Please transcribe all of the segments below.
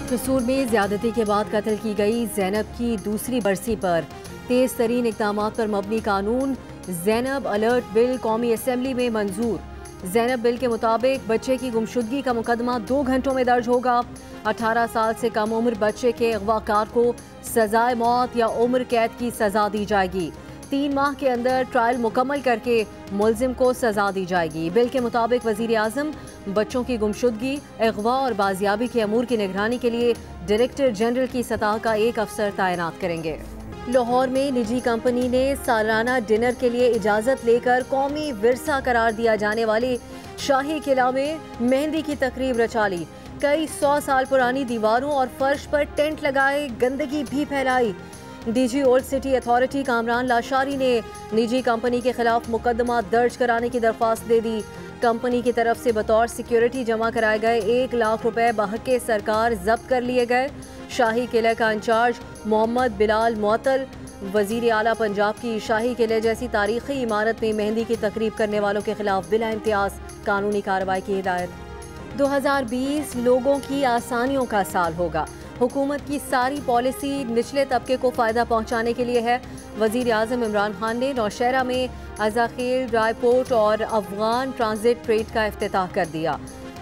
कसूर में ज्यादती के बाद कत्ल की गई जैनब की दूसरी बरसी पर तेज तरीन इक़दामात पर मबनी कानून जैनब अलर्ट बिल कौमी असम्बली में मंजूर। जैनब बिल के मुताबिक बच्चे की गुमशुदगी का मुकदमा 2 घंटों में दर्ज होगा। 18 साल से कम उम्र बच्चे के अगवाकार को सजाए मौत या उम्र कैद की सजा दी जाएगी। 3 माह के अंदर ट्रायल मुकम्मल करके मुलजिम को सजा दी जाएगी। बिल के मुताबिक वज़ीर आज़म बच्चों की गुमशुदगी, अगवा और बाजियाबी के अमूर की निगरानी के लिए डायरेक्टर जनरल की सतह का एक अफसर तैनात करेंगे। लाहौर में निजी कंपनी ने सालाना डिनर के लिए इजाज़त लेकर कौमी विरसा करार दिया जाने वाले शाही किला में मेहंदी की तकरीब रचा ली। कई 100 साल पुरानी दीवारों और फर्श पर टेंट लगाए गंदगी भी फैलाई। DG old city authority Kamran Lashari ने निजी कंपनी के खिलाफ मुकदमा दर्ज कराने की दरख्वास्त दे दी। कंपनी की तरफ से बतौर सिक्योरिटी जमा कराए गए 1 लाख रुपए बहके सरकार जब्त कर लिए गए। शाही किले का इंचार्ज मोहम्मद बिलाल मुअत्तल, वजीर आला पंजाब की शाही किले जैसी तारीखी इमारत में मेहंदी की तकरीब करने वालों के खिलाफ बिला इम्तियाज कानूनी कार्रवाई की हिदायत। 2020 लोगों की आसानियों का साल होगा। हुकूमत की सारी पॉलिसी निचले तबके को फ़ायदा पहुँचाने के लिए है। वज़ीर आज़म इमरान खान ने नौशहरा में अज़ाखीर ड्राईपोर्ट और अफगान ट्रांजिट ट्रेड का इफ्तिताह कर दिया।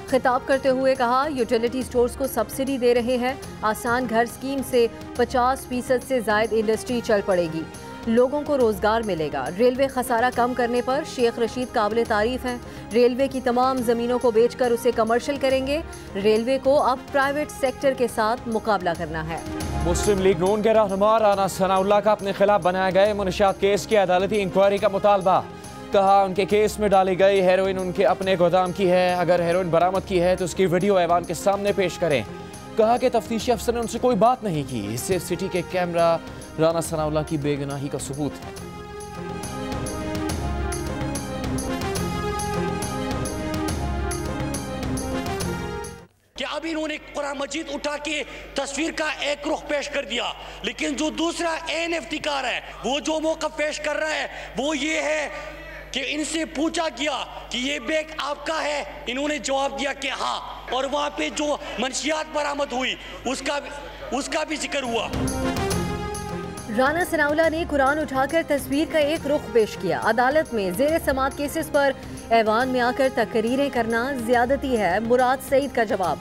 खिताब करते हुए कहा, यूटिलिटी स्टोर्स को सब्सिडी दे रहे हैं। आसान घर स्कीम से 50% से ज़ायद इंडस्ट्री चल पड़ेगी। लोगों को रोजगार मिलेगा। रेलवे खसारा कम करने पर शेख रशीद काबिल तारीफ हैं। रेलवे की तमाम जमीनों को बेचकर उसे कमर्शियल करेंगे। रेलवे को अब प्राइवेट सेक्टर के साथ मुकाबला करना है। मुस्लिम लीग नून के रहनुमा राना सनाउल्लाह का अपने खिलाफ बनाए गए मुनशियात केस की अदालती इंक्वायरी का मुतालबा। कहा, उनके केस में डाली गई हेरोइन उनके अपने गोदाम की है। अगर हेरोइन बरामद की है तो उसकी वीडियो ऐवान के सामने पेश करें। कहा कि तफ्तीशी अफसर ने उनसे कोई बात नहीं की। इससे सिटी के कैमरा राना सनाउल्लाह की बेगुनाही का सबूत है। कि अब इन्होंने कुरान मजीद उठा के तस्वीर का एक रुख पेश कर दिया, लेकिन जो दूसरा एएनएफ कार है वो जो मौक़िफ़ पेश कर रहा है वो ये है कि इनसे पूछा गया कि ये बैग आपका है, इन्होंने जवाब दिया कि हाँ, और वहाँ पे जो मंशियात बरामद हुई उसका भी जिक्र हुआ। राना सनाउल्लाह ने कुरान उठाकर तस्वीर का एक रुख पेश किया। अदालत में ज़ेर समात केसेस पर ऐवान में आकर तकरीरें करना ज्यादती है। मुराद सईद का जवाब।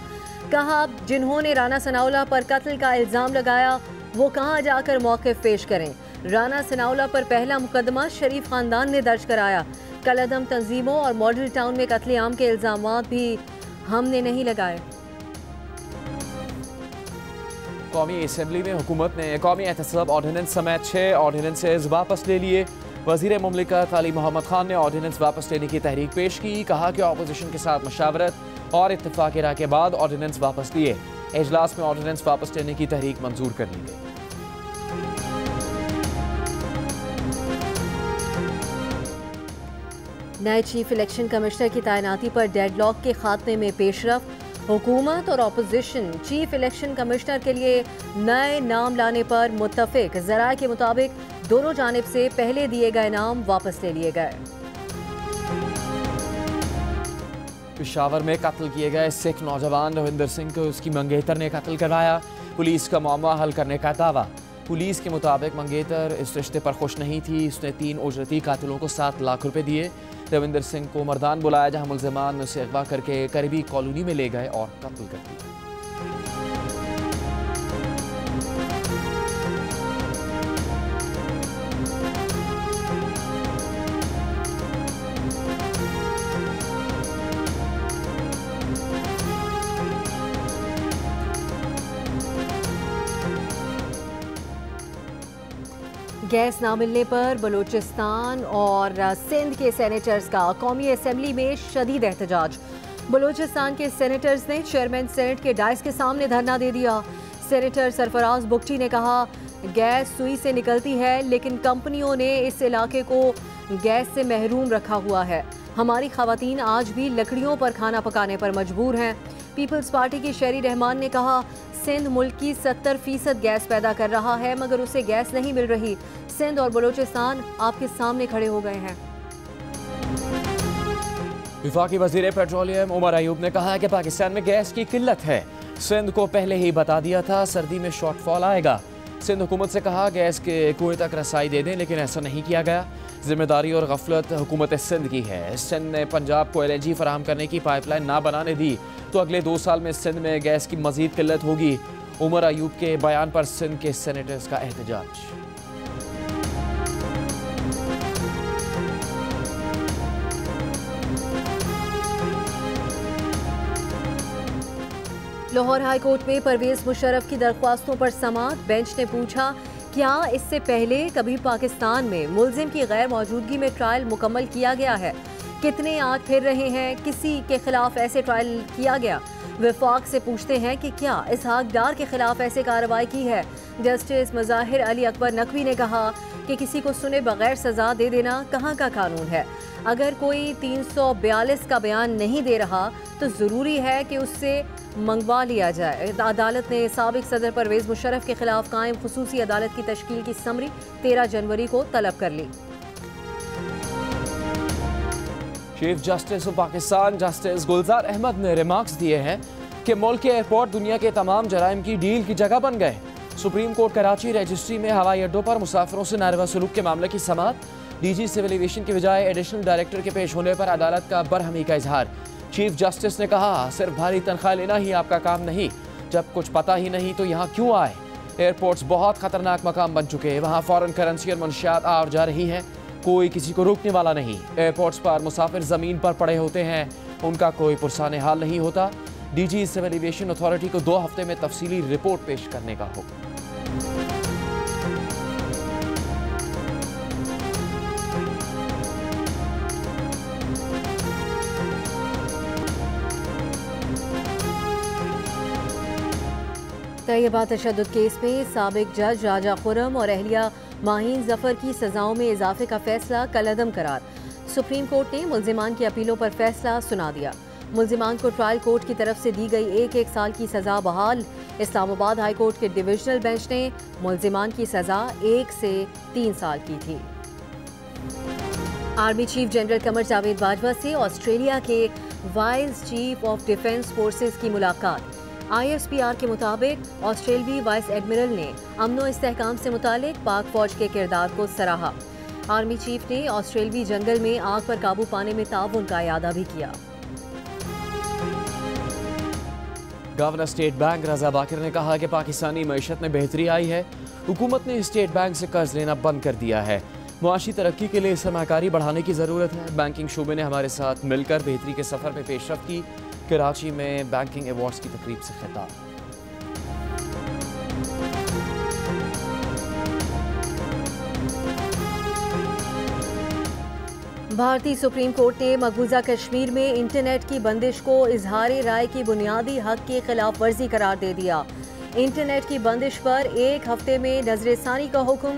कहा, जिन्होंने राना सनाउल्लाह पर कत्ल का इल्ज़ाम लगाया वो कहाँ जाकर मौक़िफ़ पेश करें। राना सनाउल्लाह पर पहला मुकदमा शरीफ खानदान ने दर्ज कराया। कलअदम तंजीमों और मॉडल टाउन में कत्लेआम के इल्ज़ामात भी हमने नहीं लगाए। कौमी असम्बली में हुकूमत ने कौमी एहतसाब ऑर्डिनेंस समेत 6 ऑर्डिनेंसेज वापस ले लिए। वज़ीर मुमलिकत अली मोहम्मद खान ने ऑर्डिनेंस वापस लेने की तहरीक पेश की। कहा कि अपोजिशन के साथ मशावरत और इत्तफाक राय के बाद ऑर्डिनेंस वापस लिए। इजलास में ऑर्डिनेंस वापस लेने की तहरीक मंजूर कर ली गई। नए चीफ इलेक्शन कमिश्नर की तैनाती पर डेडलॉक के खात्मे में पेशरफ। हुकूमत और अपोजिशन चीफ इलेक्शन कमिश्नर के लिए नए नाम लाने पर मुत्तफिक। ज़राए के मुताबिक दोनों जानिब से पहले दिए गए नाम वापस ले लिए गए। पेशावर में कत्ल किए गए सिख नौजवान रविंदर सिंह को उसकी मंगेतर ने कत्ल कराया। पुलिस का मामला हल करने का दावा। पुलिस के मुताबिक मंगेतर इस रिश्ते पर खुश नहीं थी। उसने 3 उजरती कातिलों को 7 लाख रुपए दिए। रविंदर सिंह को मर्दान बुलाया, जहां मुल्ज़िमान ने उसे अगवा करके करीबी कॉलोनी में ले गए और कत्ल कर दिया। गैस ना मिलने पर बलूचिस्तान और सिंध के सेनेटर्स का कौमी असम्बली में शदीद एहतजाज। बलूचिस्तान के सेनेटर्स ने चेयरमैन सेनेट के डाइस के सामने धरना दे दिया। सेनेटर सरफराज बुगटी ने कहा, गैस सुई से निकलती है लेकिन कंपनियों ने इस इलाके को गैस से महरूम रखा हुआ है। हमारी खवातीन आज भी लकड़ियों पर खाना पकाने पर मजबूर हैं। पीपल्स पार्टी की शेरी रहमान ने कहा, सिंध मुल्क की 70% गैस पैदा कर रहा है मगर उसे गैस नहीं मिल रही। सिंध और बलूचिस्तान आपके सामने खड़े हो गए हैं। वफाकी वज़ीर पेट्रोलियम उमर अयूब ने कहा है कि पाकिस्तान में गैस की किल्लत है। सिंध को पहले ही बता दिया था सर्दी में शॉर्टफॉल आएगा। सिंध हुकूमत से कहा गैस के कुएं तक रसाई दे दें, लेकिन ऐसा नहीं किया गया। जिम्मेदारी और गफलत हुकूमत सिंध की है। सिंध ने पंजाब को LNG फराहम करने की पाइपलाइन ना बनाने दी तो अगले 2 साल में सिंध में गैस की मजीद किल्लत होगी। उमर अयूब के बयान पर सिंध के सेनेटर्स का एहतजाज। लाहौर हाई कोर्ट में परवेज मुशर्रफ की दरख्वास्तों पर समाअत। बेंच ने पूछा, क्या इससे पहले कभी पाकिस्तान में मुलजिम की गैर मौजूदगी में ट्रायल मुकम्मल किया गया है? कितने आज फिर रहे हैं? किसी के खिलाफ ऐसे ट्रायल किया गया? वफाक से पूछते हैं कि क्या इसहाक डार के खिलाफ ऐसे कार्रवाई की है? जस्टिस मज़ाहिर अली अकबर नकवी ने कहा कि किसी को सुने बगैर सजा दे देना कहाँ का कानून है? अगर कोई 342 का बयान नहीं दे रहा तो ज़रूरी है कि उससे मंगवा लिया जाए। अदालत ने साबिक सदर परवेज मुशर्रफ के खिलाफ कायम खुसूसी अदालत की तश्कील की समरी 13 जनवरी को तलब कर ली। Chief justice of Pakistan justice Gulzar Ahmed ने रिमार्क्स दिए हैं कि मुल्क के एयरपोर्ट दुनिया के तमाम जराइम की डील की जगह बन गए। सुप्रीम कोर्ट कराची रजिस्ट्री में हवाई अड्डों पर मुसाफिरों से नारवा सलूक के मामले की समाअत। DG सिविल एविएशन के बजाय एडिशनल डायरेक्टर के पेश होने पर अदालत का बरहमी का इजहार। चीफ जस्टिस ने कहा, सिर्फ भारी तनख्वाह लेना ही आपका काम नहीं, जब कुछ पता ही नहीं तो यहाँ क्यों आए? एयरपोर्ट्स बहुत खतरनाक मकाम बन चुके हैं, वहाँ फॉरेन करेंसी और मंशियात आ और जा रही हैं, कोई किसी को रोकने वाला नहीं। एयरपोर्ट्स पर मुसाफिर ज़मीन पर पड़े होते हैं, उनका कोई पुरसाने हाल नहीं होता। DG सिविल एविएशन अथॉरिटी को 2 हफ्ते में तफसीली रिपोर्ट पेश करने का हुक्म। तैयबा तशद्दुद केस में साबिक जज राजा खुरम और अहलिया माहीन जफर की सजाओं में इजाफे का फैसला कलअदम करार। सुप्रीम कोर्ट ने मुल्जिमान की अपीलों पर फैसला सुना दिया। मुल्जिमान को ट्रायल कोर्ट की तरफ से दी गई 1 साल की सजा बहाल। इस्लामाबाद हाई कोर्ट के डिविजनल बेंच ने मुल्जिमान की सजा 1 से 3 साल की थी। Army chief general Qamar Javed Bajwa से ऑस्ट्रेलिया के vice chief of defence forces की मुलाकात। ISPR के मुताबिक ऑस्ट्रेलवी वाइस एडमिरल ने अमनो इस्तेहकाम से मुतालिक पाक फौज के किरदार को सराहा। आर्मी चीफ ने ऑस्ट्रेलवी जंगल में आग पर काबू पाने में ताउन का इयादा भी किया। गवर्नर स्टेट बैंक रजा बाकिर ने कहा कि पाकिस्तानी मईशत में बेहतरी आई है। हुकूमत ने स्टेट बैंक से कर्ज लेना बंद कर दिया है। मुआशी तरक्की के लिए सरमाकारी बढ़ाने की ज़रूरत है। बैंकिंग शोबे ने हमारे साथ मिलकर बेहतरी के सफ़र में पेशरफ्त की। कराची में बैंकिंग अवार्ड्स की तकरीब से खिताब। भारतीय सुप्रीम कोर्ट ने मकबूजा कश्मीर में इंटरनेट की बंदिश को इजहार राय की बुनियादी हक की खिलाफ वर्जी करार दे दिया। इंटरनेट की बंदिश पर 1 हफ्ते में नजरसानी का हुक्म।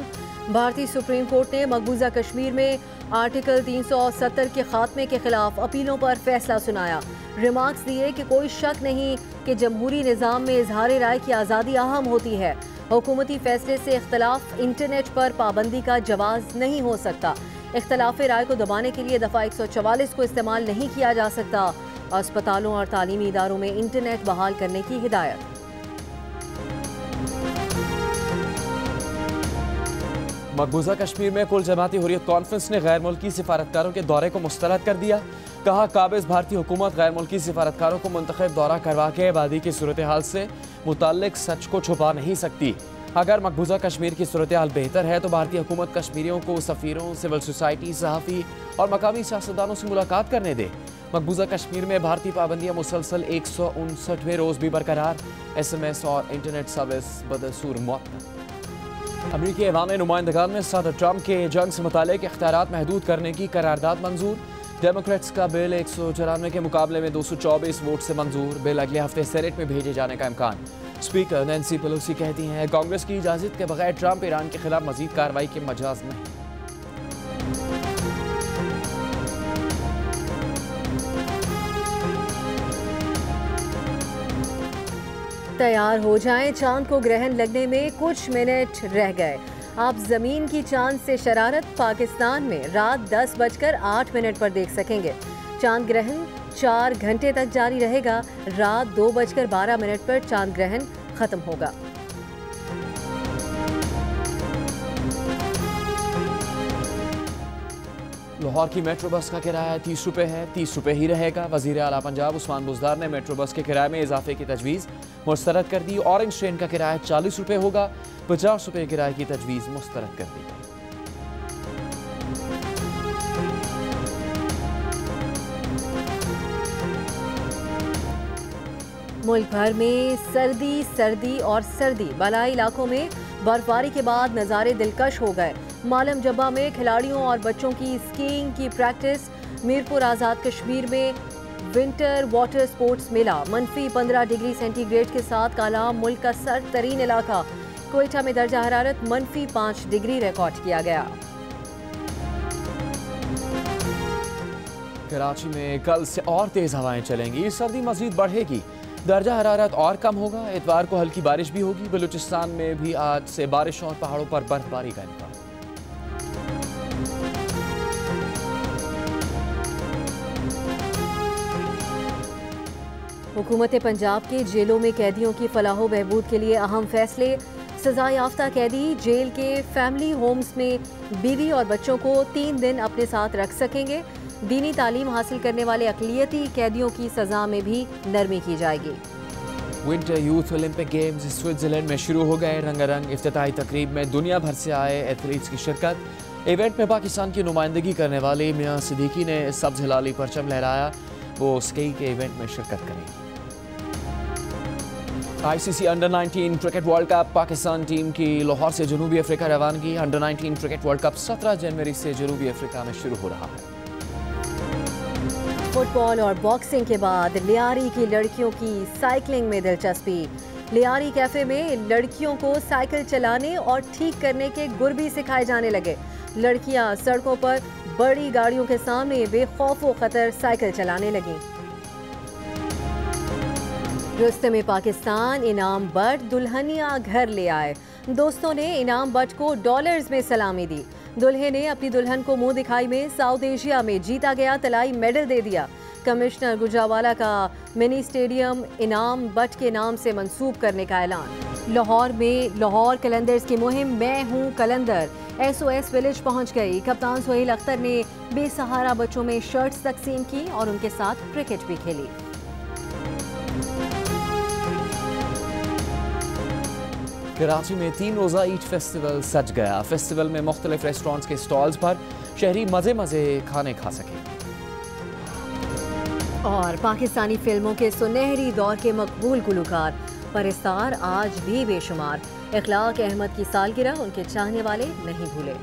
भारतीय सुप्रीम कोर्ट ने मकबूजा कश्मीर में आर्टिकल 370 के खात्मे के खिलाफ अपीलों पर फैसला सुनाया। रिमार्क्स दिए कि कोई शक नहीं कि जमहूरी निज़ाम में इजहार राय की आज़ादी अहम होती है। हुकूमती फैसले से इख्तलाफ इंटरनेट पर पाबंदी का जवाज़ नहीं हो सकता। इख्तलाफ राय को दबाने के लिए दफ़ा 144 को इस्तेमाल नहीं किया जा सकता। अस्पतालों और तालीमी इदारों में इंटरनेट बहाल करने की हिदायत। मकबूजा कश्मीर में कुल जमाती हुर्रियत कॉन्फ्रेंस ने गैर मुल्की सिफारतकारों के दौरे को मुस्तरद कर दिया। कहा, काबिज भारतीय हुकूमत गैर मुल्की सिफारतकारों को मुंतखब दौरा करवा के आबादी की सूरत हाल से मुताल्लिक सच को छुपा नहीं सकती। अगर मकबूजा कश्मीर की सूरत हाल बेहतर है तो भारतीय हुकूमत कश्मीरियों को सफ़ीरों, सिविल सोसाइटी, सहाफ़ी और मकामी सियासतदानों से मुलाकात करने दे। मकबूजा कश्मीर में भारतीय पाबंदियाँ मुसलसल 159वें रोज़ भी बरकरार। SMS और इंटरनेट सर्विस बदसूर मौत। अमरीकी ऐवान नुमाइंदगान में सदर ट्रंप के जंग से मुतालिक इख्तियारात महदूद करने की करारदाद मंजूर। डेमोक्रेट्स का बिल 194 के मुकाबले में 224 वोट से मंजूर। बिल अगले हफ्ते सेनेट में भेजे जाने का इम्कान। स्पीकर नैन्सी पेलोसी कहती हैं, कांग्रेस की इजाज़त के बगैर ट्रंप ईरान के खिलाफ मजीद कार्रवाई के मजाज नहीं। तैयार हो जाएं, चांद को ग्रहण लगने में कुछ मिनट रह गए। आप जमीन की चांद से शरारत पाकिस्तान में रात 10:08 पर देख सकेंगे। चांद ग्रहण 4 घंटे तक जारी रहेगा। रात 2:12 पर चांद ग्रहण खत्म होगा। लाहौर की मेट्रो बस का किराया 30 रुपये है, 30 रुपये ही रहेगा। वज़ीर आला पंजाब उस्मान बुज़दार ने मेट्रो बस के किराए में इजाफे की तजवीज़ मुस्तरद कर दी। ऑरेंज ट्रेन का किराया 40 रुपये होगा, 50 रुपये किराए की तजवीज़ मुस्तरद कर दी। मुल्क भर में सर्दी और सर्दी। बालाई इलाकों में बर्फबारी के बाद नज़ारे दिलकश हो गए। मालम जब्बा में खिलाड़ियों और बच्चों की स्कीइंग की प्रैक्टिस। मीरपुर आज़ाद कश्मीर में विंटर वाटर स्पोर्ट्स मेला। -15 डिग्री सेंटीग्रेड के साथ कालाम मुल्क का सर्द तरीन इलाका। क्वेटा में दर्जा हरारत -5 डिग्री रिकॉर्ड किया गया। कराची में कल से और तेज़ हवाएं चलेंगी, सर्दी मज़ीद बढ़ेगी, दर्जा हरारत और कम होगा। इतवार को हल्की बारिश भी होगी। बलूचिस्तान में भी आज से बारिश और पहाड़ों पर बर्फबारी का इम्कान। हुकूमत पंजाब के जेलों में कैदियों की फलाहो बहबूद के लिए अहम फैसले। सजा याफ्ता कैदी जेल के फैमिली होम्स में बीवी और बच्चों को 3 दिन अपने साथ रख सकेंगे। दीनी तालीम हासिल करने वाले अक़लियती कैदियों की सजा में भी नरमी की जाएगी। Winter youth Olympic games Switzerland में शुरू हो गए रंगारंग। इफ्तिताही तकरीब में दुनिया भर से आए एथलीट्स की शिरकत। इवेंट में पाकिस्तान की नुमाइंदगी करने वाले मियां सिद्दीकी ने सब्ज़ हिलाली परचम लहराया। वो स्की के इवेंट में शिरकत करेंगे। ICC under 19 cricket world cup Pakistan team की लाहौर से जनूबी अफ्रीका रवानगी। अंडर 19 क्रिकेट वर्ल्ड कप 17 जनवरी से जनूबी अफ्रीका में शुरू हो रहा है। फुटबॉल और बॉक्सिंग के बाद लियारी की लड़कियों की साइकिलिंग में दिलचस्पी। लियारी कैफे में लड़कियों को साइकिल चलाने और ठीक करने के गुर भी सिखाए जाने लगे। लड़कियां सड़कों पर बड़ी गाड़ियों के सामने बेखौफ व खतर साइकिल चलाने लगीं। रुस्तमे पाकिस्तान इनाम बट दुल्हनिया घर ले आए। दोस्तों ने इनाम बट को डॉलर्स में सलामी दी। दुल्हे ने अपनी दुल्हन को मुंह दिखाई में साउथ एशिया में जीता गया तलाई मेडल दे दिया। कमिश्नर गुजरावाला का मिनी स्टेडियम इनाम बट के नाम से मंसूब करने का ऐलान। लाहौर में लाहौर कलंदर्स की मुहिम मैं हूँ कलंदर SOS विलेज पहुँच गई। कप्तान सोहेल अख्तर ने बेसहारा बच्चों में शर्ट्स तकसीम की और उनके साथ क्रिकेट भी खेली। कराची में 3 रोज़ा ईद फेस्टिवल सज गया। फेस्टिवल में मुख्तलिफ रेस्टोरेंट्स के स्टॉल्स पर शहरी मज़े खाने खा सके। और पाकिस्तानी फिल्मों के सुनहरी दौर के मकबूल गुलकार परिस्तार आज भी बेशुमार। इखलाक अहमद की सालगिरह उनके चाहने वाले नहीं भूले।